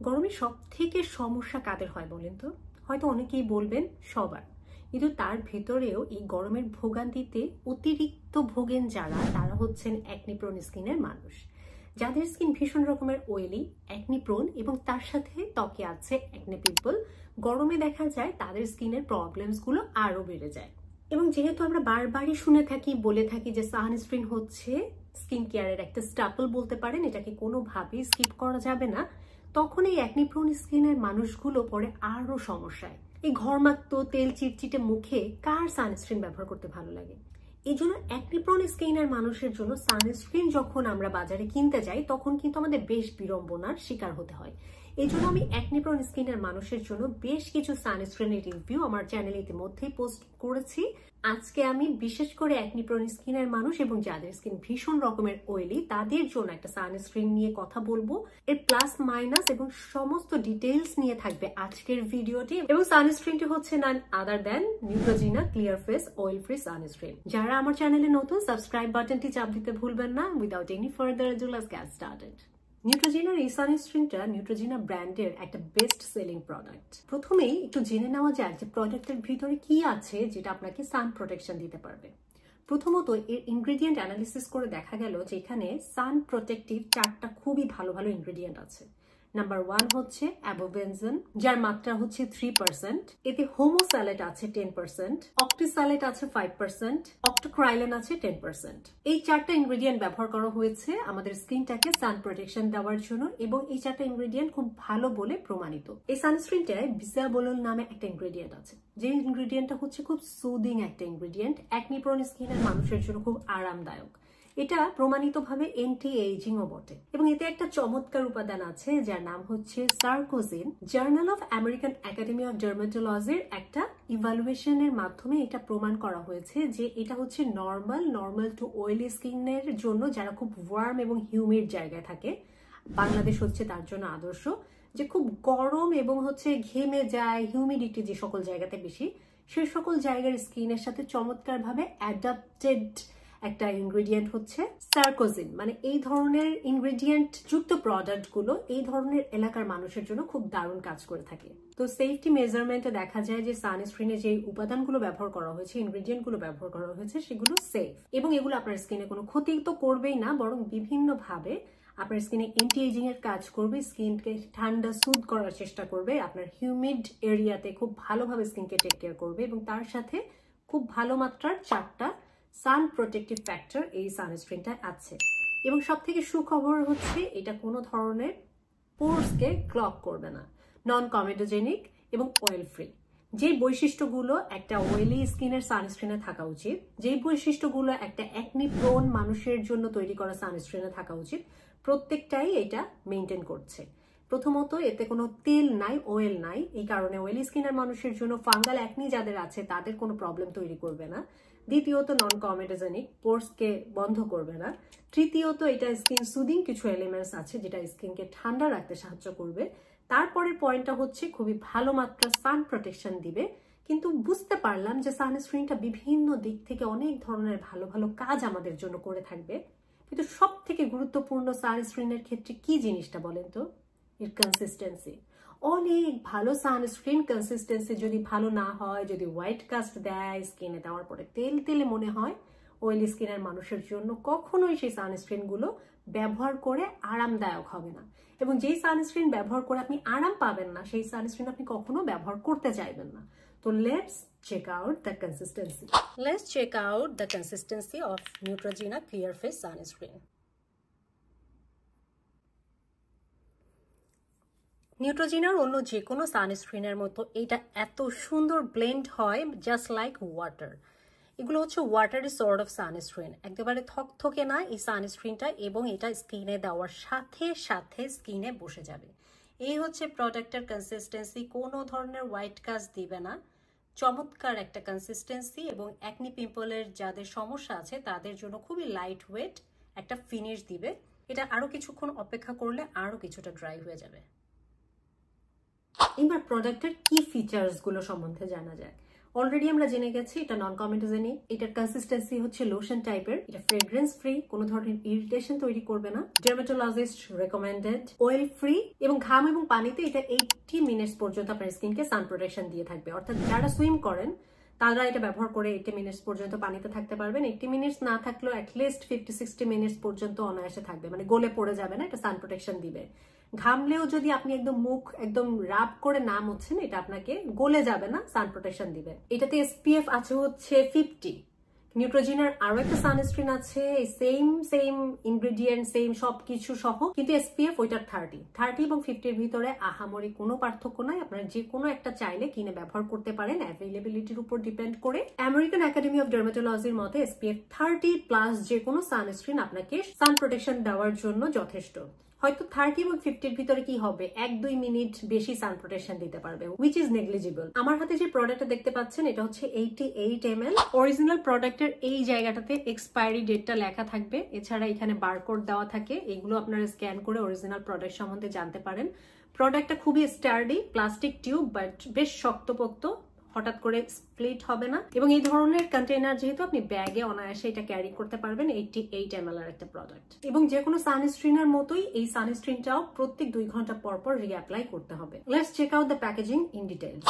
গরমে সব থেকে সমস্যা কাদের হয় বলেন তো? হয়তো অনেকেই বলবেন সবার, কিন্তু তার ভেতরেও এই গরমের ভোগান্তিতে অতিরিক্ত ভোগেন যারা, তারা হচ্ছেন অ্যাকনি প্রোন স্কিনের মানুষ, যাদের স্কিন ভীষণ রকমের অয়েলি, অ্যাকনি প্রোন এবং তার সাথে ত্বকে আছে অ্যাকনে পিম্পল। গরমে দেখা যায় তাদের স্কিনের প্রবলেমস গুলো আরো বেড়ে যায়। এবং যেহেতু আমরা বারবারই শুনে থাকি, বলে থাকি যে সানস্ক্রিন হচ্ছে স্কিন কেয়ারের একটা স্টাপল বলতে পারেন, এটাকে কোনোভাবেই স্কিপ করা যাবে না, তখন এই অ্যাকনি প্রোন স্কিনের মানুষগুলো পরে আরো সমস্যায়। এই ঘরমাক্ত তেল চিটচিটে মুখে কার সানস্ক্রিন ব্যবহার করতে ভালো লাগে? এই জন্য অ্যাকনি প্রোন স্কিনের মানুষের জন্য সানস্ক্রিন যখন আমরা বাজারে কিনতে যাই, তখন কিন্তু আমাদের বেশ বিড়ম্বনার শিকার হতে হয়। এই জন্য আমি অ্যাকনি প্রোন স্কিনের মানুষের জন্য বেশ কিছু সানস্ক্রিনের রিভিউ আমার চ্যানেলে ইতিমধ্যেই পোস্ট করেছি। আজকে আমি বিশেষ করে অ্যাকনি প্রোন স্কিনের মানুষ এবং যাদের স্কিন ভীষণ রকমের অয়েলি, তাদের জন্য একটা সানস্ক্রিন নিয়ে কথা বলবো। এর প্লাস মাইনাস এবং সমস্ত ডিটেইলস নিয়ে থাকবে আজকের ভিডিওটি। এবং সানস্ক্রিনটি হচ্ছে none other than Neutrogena clear face oil free sunscreen. যারা আমার চ্যানেলে নতুন, সাবস্ক্রাইব বাটনটি চাপ দিতে ভুলবেন না। Without any further ado, let's get started. নিউট্রোজিনার এই সানস্ক্রিনটা নিউট্রোজিনা ব্র্যান্ডের একটা বেস্ট সেলিং প্রোডাক্ট। প্রথমেই একটু জেনে নেওয়া যাক যে প্রোডাক্টের ভিতরে কি আছে যেটা আপনাকে সান প্রোটেকশন দিতে পারবে। প্রথমত এর ইনগ্রেডিয়েন্ট অ্যানালিসিস করে দেখা গেল যে এখানে সান প্রোটেক্টিভ 4টা খুবই ভালো ভালো ইনগ্রেডিয়েন্ট আছে। নাম্বার 1 হচ্ছে অ্যাবোবেনজেন, যার মাত্রা হচ্ছে 3%। এতে হোমোস্যালেট আছে 10%, অক্টিস্যালেট আছে 5%, অক্টোক্রাইলেন আছে 10%। এই 4টা ইনগ্রেডিয়েন্ট ব্যবহার করা হয়েছে আমাদের স্কিনটাকে সান প্রোটেকশন দেওয়ার জন্য, এবং এই 4টা ইনগ্রেডিয়েন্ট খুব ভালো বলে প্রমাণিত। এই সানস্ক্রিনটায় বিসাবোলন নামে একটা ইনগ্রেডিয়েন্ট আছে, যে ইনগ্রেডিয়েন্টটা হচ্ছে খুব সুদিং একটা ইনগ্রেডিয়েন্ট, অ্যাকনি প্রোন স্কিনের মানুষের জন্য খুব আরামদায়ক। এটা প্রমাণিতভাবে এন্টি এইজিংও বটে। এবং এতে একটা চমৎকার উপাদান আছে যার নাম হচ্ছে সার্কোজিন। Journal of American academy of ডার্মাটোলজির একটা ইভালুয়েশনের মাধ্যমে এটা প্রমাণ করা হয়েছে যে এটা হচ্ছে নর্মাল টু অয়েলি স্কিনের জন্য, যারা খুব ওয়ার্ম এবং হিউমিড জায়গায় থাকে। বাংলাদেশ হচ্ছে তার জন্য আদর্শ, যে খুব গরম এবং হচ্ছে ঘেমে যায়, হিউমিডিটি যে সকল জায়গাতে বেশি, সেই সকল জায়গার স্কিনের সাথে চমৎকার ভাবে অ্যাডাপ্টেড একটা ইনগ্রেডিয়েন্ট হচ্ছে সার্কোজিন। মানে এই ধরনের ইনগ্রেডিয়েন্ট যুক্ত প্রোডাক্ট গুলো এই ধরনের এলাকার মানুষের জন্য খুব দারুণ কাজ করে থাকে। তো সেফটি মেজারমেন্টে দেখা যায় যে সানস্ক্রিনে যে উপাদানগুলো ব্যবহার করা হয়েছে, ইনগ্রেডিয়েন্ট গুলো ব্যবহার করা হয়েছে, সেগুলো সেফ, এবং এগুলো আপনার স্কিনে কোনো ক্ষতি তো করবেই না, বরং বিভিন্ন ভাবে আপনার স্কিনে এন্টি এজিং এর কাজ করবে, স্কিনকে ঠান্ডা সুদ করার চেষ্টা করবে, আপনার হিউমিড এরিয়াতে খুব ভালোভাবে স্কিনকে টেক কেয়ার করবে, এবং তার সাথে খুব ভালো মাত্রার 4টা সান প্রোটেক্টিভ ফ্যাক্টর এই সানস্ক্রিনটা আছে। এবং সব থেকে সুখবর হচ্ছে এটা কোনো ধরনের পোরসকে ক্লগ করবে না, নন কমেডোজেনিক এবং অয়েল ফ্রি। যে বৈশিষ্ট্যগুলো একটা অয়েলি স্কিনের সানস্ক্রিনে থাকা উচিত, যেই বৈশিষ্ট্যগুলো একটা অ্যাকনি প্রোন মানুষের জন্য তৈরি করা সানস্ক্রিনে থাকা উচিত, প্রত্যেকটাই এটা মেনটেন করছে। প্রথমত এতে কোনো তেল নাই, অয়েল নাই, এই কারণে অয়েলি স্কিনের মানুষের জন্য, ফাঙ্গাল অ্যাকনি যাদের আছে তাদের কোনো প্রবলেম তৈরি করবে না। দ্বিতীয়ত নন কমেডোজেনিক, পোরসকে বন্ধ করবে না। তৃতীয়ত এটা স্কিন সুদিং কিছু এলিমেন্টস আছে যেটা স্কিনকে ঠান্ডা রাখতে সাহায্য করবে। তারপরের পয়েন্টটা হচ্ছে খুবই ভালো মাত্রা সান প্রোটেকশন দিবে। কিন্তু বুঝতে পারলাম যে সানস্ক্রিনটা বিভিন্ন দিক থেকে অনেক ধরনের ভালো ভালো কাজ আমাদের জন্য করে থাকবে, কিন্তু সব থেকে গুরুত্বপূর্ণ সানস্ক্রিনের ক্ষেত্রে কি জিনিসটা বলেন তো? এর কনসিস্টেন্সি। অনেক ভালো সানস্ক্রিন কনসিস্টেন্সি যদি ভালো না হয়, যদি হোয়াইট কাস্ট দেয় স্কিনে, দেওয়ার পরে তেল তেলে মনে হয়, অয়েলি স্কিনের মানুষের জন্য কখনোই সেই সানস্ক্রিন গুলো ব্যবহার করে আরামদায়ক হবে না। এবং যেই সানস্ক্রিন ব্যবহার করে আপনি আরাম পাবেন না, সেই সানস্ক্রিন আপনি কখনো ব্যবহার করতে চাইবেন না। তো let's check out the consistency. Let's check out the consistency of Neutrogena Clear Face Sunscreen. নিউট্রোজিনার অন্য যে কোনো সানস্ক্রিনের মতো এটা এত সুন্দর ব্লেন্ড হয়, জাস্ট লাইক ওয়াটার। এগুলো হচ্ছে ওয়াটারি সর্ট অফ সানস্ক্রিন, একেবারে থকথকে না এই সানস্ক্রিনটা, এবং এটা স্কিনে দেওয়ার সাথে সাথে স্কিনে বসে যাবে। এই হচ্ছে প্রোডাক্টের কনসিস্টেন্সি, কোনো ধরনের হোয়াইট কাস্ট দিবে না, চমৎকার একটা কনসিস্টেন্সি, এবং অ্যাকনি পিম্পলের যাদের সমস্যা আছে তাদের জন্য খুবই লাইট ওয়েট একটা ফিনিশ দিবে। এটা আরো কিছুক্ষণ অপেক্ষা করলে আরো কিছুটা ড্রাই হয়ে যাবে। এবার প্রোডাক্টের কি ফিচার্স গুলো সম্বন্ধে জানা যায়। অলরেডি আমরা জেনে গেছি এটা নন কমেডোজেনিক, এটার কনসিস্টেন্সি হচ্ছে লোশন টাইপের, এটা ফ্রেগ্রেন্স ফ্রি, কোনো ধরনের ইরিটেশন তৈরি করবে না, ডার্মাটোলজিস্ট রেকমেন্ডেড, অয়েল ফ্রি এবং ঘাম এবং পানিতে এটা 80 মিনিটস পর্যন্ত আপনার স্কিনকে সান প্রোটেকশন দিয়ে থাকবে। অর্থাৎ যারা সুইম করেন তারা এটা ব্যবহার করে 80 মিনিটস পর্যন্ত পানিতে থাকতে পারবেন। 80 মিনিটস না থাকলেও অ্যাটলিস্ট 50-60 মিনিটস পর্যন্ত অনায়াসে থাকবে, মানে গলে পড়ে যাবে না, এটা সান প্রোটেকশন দিবে। ঘামলেও যদি আপনি একদম মুখ একদম রাব করে না মুছছেন, এটা আপনাকে গলে যাবে না, সান প্রোটেকশন দিবে। এটাতে SPF আছে হচ্ছে 50। নিউট্রোজিনার আরো একটা সানস্ক্রিন আছে, সেম ইনগ্রেডিয়েন্ট সেম সবকিছু সহ, কিন্তু SPF ওইটার 30 এবং 50-র ভিতরে আহামরি কোনো পার্থক্য নাই। আপনারা যে কোনো একটা চাইলে কিনে ব্যবহার করতে পারেন, অ্যাভেলেবিলিটির উপর ডিপেন্ড করে। আমেরিকান একাডেমি অফ ডার্মাটোলজির মতে SPF 30+ যে কোনো সানস্ক্রিন আপনাকে সান প্রোটেকশন দেওয়ার জন্য যথেষ্ট। হয়তো 30 এবং 50-র ভিতরে কি হবে, 1-2 মিনিট বেশি সান প্রোটেকশন দিতে পারবে, which is negligible। আমার হাতে যে প্রোডাক্টটা দেখতে পাচ্ছেন এটা হচ্ছে 88 ml। অরিজিনাল প্রোডাক্টের এই জায়গাটাতে এক্সপায়ারি ডেটটা লেখা থাকবে, এছাড়া এখানে বারকোড দেওয়া থাকে, এগুলো আপনারা স্ক্যান করে অরিজিনাল প্রোডাক্ট সম্বন্ধে জানতে পারেন। প্রোডাক্টটা খুবই স্টার্ডি, প্লাস্টিক টিউব, বাট বেশ শক্তপোক্ত, হঠাৎ করে স্প্লিট হবে না, এবং এই ধরনের কন্টেইনার যেহেতু আপনি ব্যাগে অনায়াসে এটা ক্যারি করতে পারবেন। 88 ml এর একটা প্রোডাক্ট, এবং যে কোনো সানস্ক্রিনের মতোই এই সানস্ক্রিনটাও প্রত্যেক 2 ঘন্টা পর পর রিঅ্যাপ্লাই করতে হবে। Let's check out the packaging in details.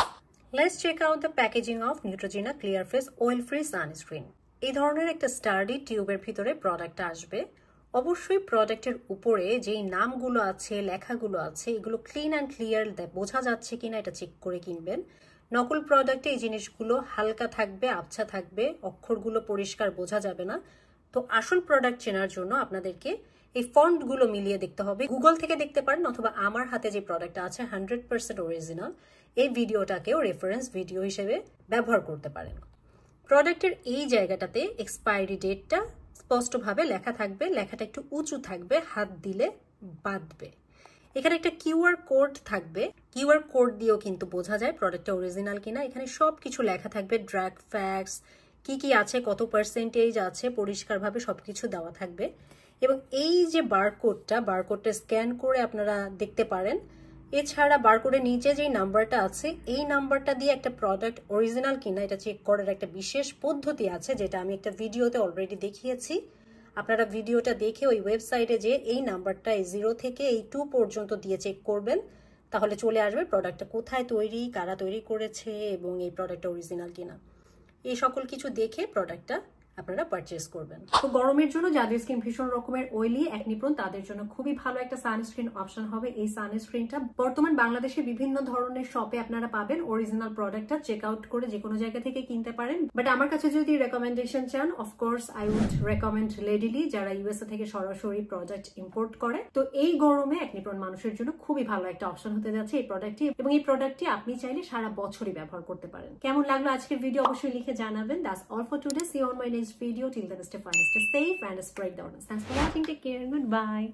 Let's check out the packaging of Neutrogena clear face oil free sunscreen. এই ধরনের একটা স্টার্ডি টিউবের ভিতরে প্রোডাক্টটা আসবে। অবশ্যই প্রোডাক্টের উপরে যেই নামগুলো আছে, লেখাগুলো আছে, এগুলো ক্লিন অ্যান্ড ক্লিয়ার বোঝা যাচ্ছে কিনা এটা চেক করে কিনবেন। নকল প্রোডাক্টে এই জিনিসগুলো হালকা থাকবে, আবছা থাকবে, অক্ষরগুলো পরিষ্কার বোঝা যাবে না। তো আসল প্রোডাক্ট চেনার জন্য আপনাদেরকে এই ফন্টগুলো মিলিয়ে দেখতে হবে। গুগল থেকে দেখতে পারেন, অথবা আমার হাতে যে প্রোডাক্টটা আছে 100% অরিজিনাল, এই ভিডিওটাকেও রেফারেন্স ভিডিও হিসেবে ব্যবহার করতে পারেন। প্রোডাক্টের এই জায়গাটাতে এক্সপায়ারি ডেটটা স্পষ্টভাবে লেখা থাকবে, লেখাটা একটু উঁচু থাকবে, হাত দিলে বাঁধবে। এখানে একটা কিউআর কোড থাকবে, কিউআর কোড দিয়েও কিন্তু বোঝা যায় প্রোডাক্টটা অরিজিনাল কিনা। এখানে সবকিছু লেখা থাকবে, ড্রাগ ফ্যাক্টস কি কি আছে, কত পার্সেন্টেজ আছে, পরিষ্কারভাবে সবকিছু দেওয়া থাকবে। এবং এই যে বারকোডটা স্ক্যান করে আপনারা দেখতে পারেন। এছাড়া বারকোডের নিচে যে নাম্বারটা আছে, এই নাম্বারটা দিয়ে একটা প্রোডাক্ট অরিজিনাল কিনা এটা চেক করার একটা বিশেষ পদ্ধতি আছে, যেটা আমি একটা ভিডিওতে অলরেডি দেখিয়েছি। আপনারা ভিডিওটা দেখে ওই ওয়েবসাইটে যে এই নাম্বারটা 0 থেকে 2 পর্যন্ত দিয়ে চেক করবেন, তাহলে চলে আসবে প্রোডাক্টটা কোথায় তৈরি, কারা তৈরি করেছে এবং এই প্রোডাক্টটা অরিজিনাল কিনা। এই সকল কিছু দেখে প্রোডাক্টটা আপনারা পারচেজ করবেন। তো গরমের জন্য যাদের স্কিন ভীষণ রকমের অয়েলি, একনি প্রোন, তাদের জন্য খুবই ভালো একটা সানস্ক্রিন অপশন হবে এই সানস্ক্রিনটা। বর্তমান বাংলাদেশে বিভিন্ন ধরনের শপে আপনারা পাবেন। অরিজিনাল প্রোডাক্টটা চেক আউট করে যে কোনো জায়গা থেকে কিনতে পারেন। বাট আমার কাছে যদি রেকমেন্ডেশন চান, অফকোর্স আই উড রেকমেন্ড লেডিলি, যারা ইউএসএ থেকে সরাসরি প্রোডাক্ট ইম্পোর্ট করে। তো এই গরমে একনি প্রোন মানুষের জন্য খুবই ভালো একটা অপশন হতে যাচ্ছে এই প্রোডাক্টটি, এবং এই প্রোডাক্টটি আপনি চাইলে সারা বছরই ব্যবহার করতে পারেন। কেমন লাগলো আজকের ভিডিও অবশ্যই লিখে জানাবেন। That's all for today. See you on my next video. Till then, stay fine, stay safe, and spread the awareness. Thanks for watching. Take care. Goodbye.